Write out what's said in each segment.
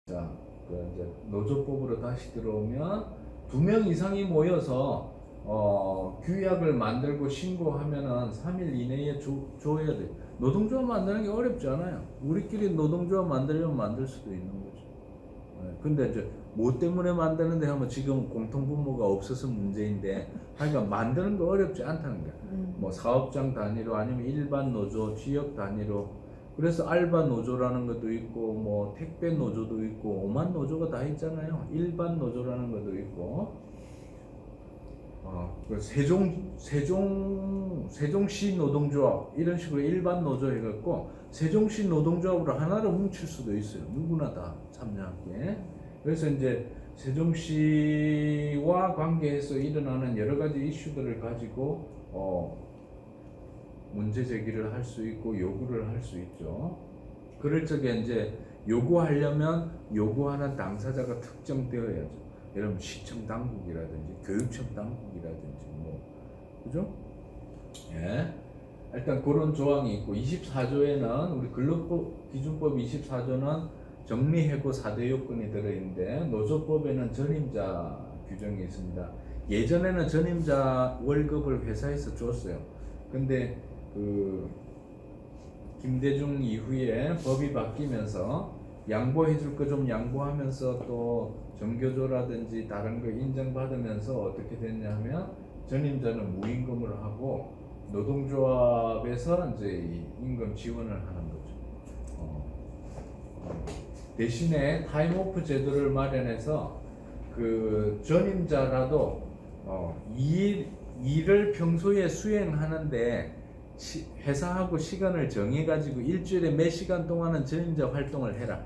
자, 이제 노조법으로 다시 들어오면 2명 이상이 모여서 규약을 만들고 신고하면은 3일 이내에 줘야 돼. 노동조합 만드는 게 어렵지 않아요. 우리끼리 노동조합 만들려면 만들 수도 있는 거죠. 네, 근데 이제 뭐 때문에 만드는데 하면 지금 공통분모가 없어서 문제인데, 하여간 만드는 거 어렵지 않다는 거야. 뭐 사업장 단위로 아니면 일반 노조, 지역 단위로. 그래서 알바 노조라는 것도 있고 뭐 택배 노조도 있고 오만 노조가 다 있잖아요. 일반 노조라는 것도 있고 그 세종시 노동조합 이런 식으로 일반 노조 해갖고 세종시 노동조합으로 하나로 뭉칠 수도 있어요. 누구나 다 참여하게. 그래서 이제 세종시와 관계해서 일어나는 여러 가지 이슈들을 가지고 문제 제기를 할 수 있고 요구를 할 수 있죠. 그럴 적에 이제 요구하려면 요구하는 당사자가 특정되어야죠. 여러분 시청 당국이라든지 교육청 당국이라든지 뭐 그죠? 예. 일단 그런 조항이 있고 24조에는 우리 근로법 기준법 24조는 정리해고 4대 요건이 들어있는데 노조법에는 전임자 규정이 있습니다. 예전에는 전임자 월급을 회사에서 줬어요. 근데 김대중 이후에 법이 바뀌면서 양보해 줄 거 좀 양보하면서 또 정교조라든지 다른 거 인정받으면서 어떻게 됐냐 하면 전임자는 무임금을 하고 노동조합에서 이제 임금 지원을 하는 거죠. 대신에 타임오프 제도를 마련해서 그 전임자라도 일을 평소에 수행하는데 회사하고 시간을 정해가지고 일주일에 몇 시간 동안은 전임자 활동을 해라.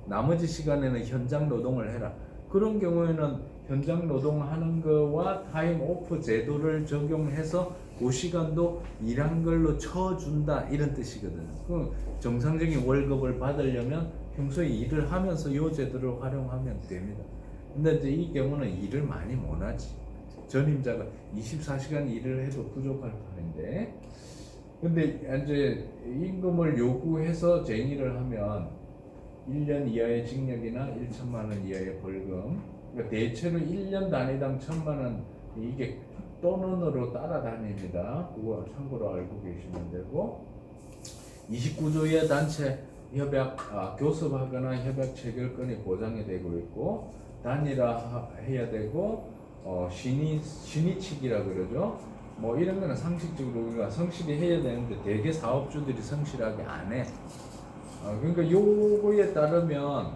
나머지 시간에는 현장 노동을 해라. 그런 경우에는 현장 노동하는 거와 타임 오프 제도를 적용해서 그 시간도 일한 걸로 쳐준다 이런 뜻이거든요. 그 정상적인 월급을 받으려면 평소에 일을 하면서 이 제도를 활용하면 됩니다. 근데 이제 이 경우는 일을 많이 못 하지. 전임자가 24시간 일을 해도 부족할 판인데, 근데 이제 임금을 요구해서 쟁의를 하면 1년 이하의 징역이나 1천만 원 이하의 벌금. 그러니까 대체로 1년 단위당 1천만 원, 이게 또는으로 따라다닙니다. 그거 참고로 알고 계시면 되고, 29조의 단체 협약, 교섭하거나 협약 체결권이 보장이 되고 있고, 단일화 해야 되고, 신의칙이라 그러죠. 뭐 이런 거는 상식적으로 우리가 성실히 해야 되는데 대개 사업주들이 성실하게 안 해. 그러니까 요거에 따르면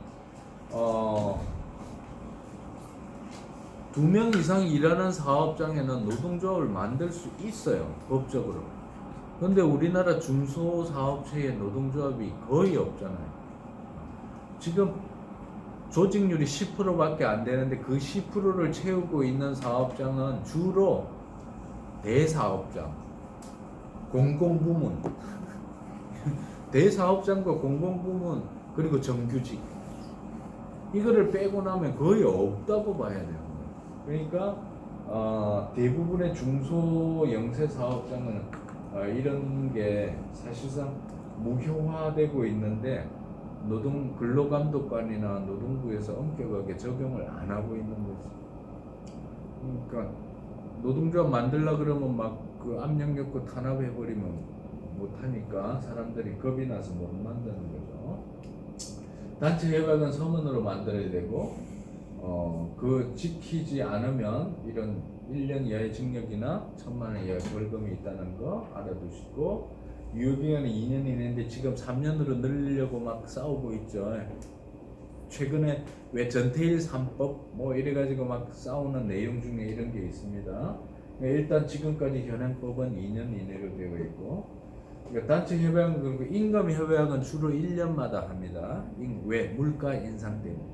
2명 이상 일하는 사업장에는 노동조합을 만들 수 있어요, 법적으로. 근데 우리나라 중소사업체에 노동조합이 거의 없잖아요. 지금 조직률이 10%밖에 안 되는데 그 10%를 채우고 있는 사업장은 주로 대사업장, 공공부문, 대사업장과 공공부문 그리고 정규직, 이거를 빼고 나면 거의 없다고 봐야 돼요. 그러니까 대부분의 중소 영세 사업장은 이런 게 사실상 무효화되고 있는데 근로감독관이나 노동부에서 엄격하게 적용을 안 하고 있는 거지. 그러니까 노동조합 만들려 그러면 막 그 압력넣고 탄압해버리면 못하니까 사람들이 겁이 나서 못 만드는 거죠. 단체 협약은 서면으로 만들어야 되고 그 지키지 않으면 이런 1년 이하의 징역이나 1천만 원 이하의 벌금이 있다는 거 알아두시고, 유효기간은 2년 이내인데 지금 3년으로 늘리려고 막 싸우고 있죠. 최근에 왜 전태일 3법 뭐 이래가지고 막 싸우는 내용 중에 이런 게 있습니다. 일단 지금까지 현행법은 2년 이내로 되어 있고, 그러니까 단체 협약은 그리고 임금 협약은 주로 1년마다 합니다. 왜? 물가 인상 때문에.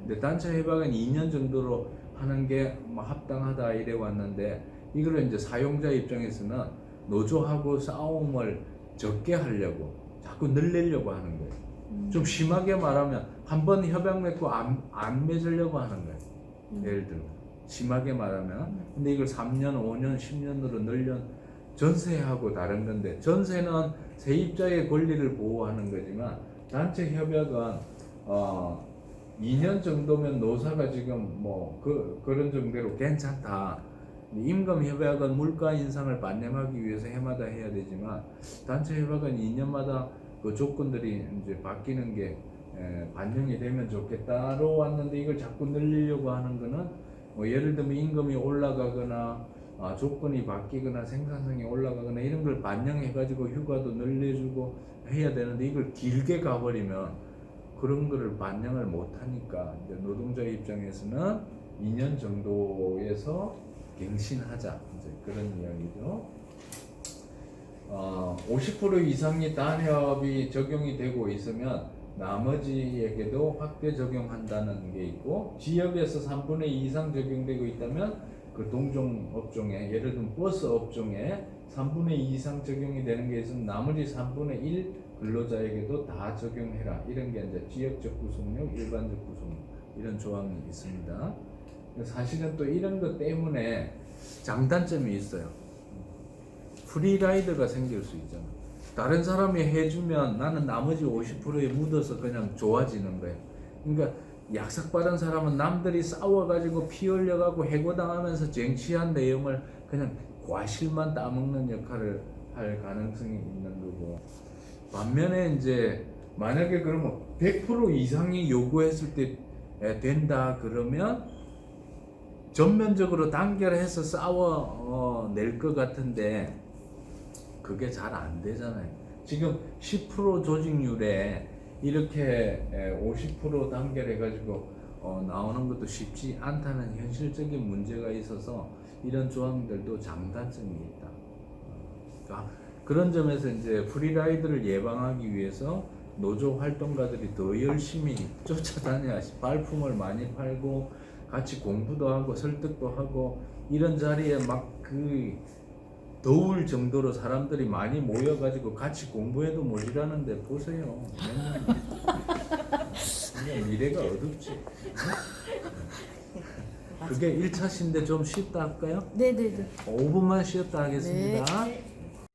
근데 단체 협약은 2년 정도로 하는 게 뭐 합당하다 이래 왔는데, 이거를 이제 사용자 입장에서는 노조하고 싸움을 적게 하려고 자꾸 늘리려고 하는 거예요. 좀 심하게 말하면 한 번 협약 맺고 안 맺으려고 하는 거예요. 예를 들어 심하게 말하면. 근데 이걸 3년, 5년, 10년으로 늘려. 전세하고 다른 건데, 전세는 세입자의 권리를 보호하는 거지만 단체 협약은 2년 정도면 노사가 지금 뭐 그런 정도로 괜찮다. 임금 협약은 물가 인상을 반영하기 위해서 해마다 해야 되지만 단체 협약은 2년마다 그 조건들이 이제 바뀌는 게 반영이 되면 좋겠다로 왔는데 이걸 자꾸 늘리려고 하는 거는 뭐 예를 들면 임금이 올라가거나 조건이 바뀌거나 생산성이 올라가거나 이런 걸 반영해 가지고 휴가도 늘려주고 해야 되는데 이걸 길게 가버리면 그런 거를 반영을 못 하니까 이제 노동자 입장에서는 2년 정도에서 갱신하자 이제 그런 이야기죠. 50% 이상이 단협이 적용이 되고 있으면 나머지에게도 확대 적용한다는 게 있고 지역에서 3분의 2 이상 적용되고 있다면 그 동종 업종에 예를 들면 버스 업종에 3분의 2 이상 적용이 되는 게 있으면 나머지 3분의 1 근로자에게도 다 적용해라 이런 게 이제 지역적 구속력, 일반적 구속력 이런 조항이 있습니다. 사실은 또 이런 것 때문에 장단점이 있어요. 프리라이더가 생길 수 있잖아. 다른 사람이 해주면 나는 나머지 50%에 묻어서 그냥 좋아지는 거예요. 그러니까 약삭빠른 사람은 남들이 싸워가지고 피 흘려가고 해고당하면서 쟁취한 내용을 그냥 과실만 따먹는 역할을 할 가능성이 있는 거고, 반면에 이제 만약에 그러면 100% 이상이 요구했을 때 된다 그러면 전면적으로 단결해서 싸워 낼 것 같은데 그게 잘 안 되잖아요. 지금 10% 조직률에 이렇게 50% 단결해가지고 나오는 것도 쉽지 않다는 현실적인 문제가 있어서 이런 조항들도 장단점이 있다. 그러니까 그런 점에서 이제 프리라이드를 예방하기 위해서 노조 활동가들이 더 열심히 쫓아다녀야지 발품을 많이 팔고 같이 공부도 하고 설득도 하고 이런 자리에 막 그 더울 정도로 사람들이 많이 모여가지고 같이 공부해도 모자라는데 보세요. 그냥 미래가 어둡지. 그게 1차신데 좀 쉽다 할까요? 네네네. 5분만 쉬었다 하겠습니다. 네.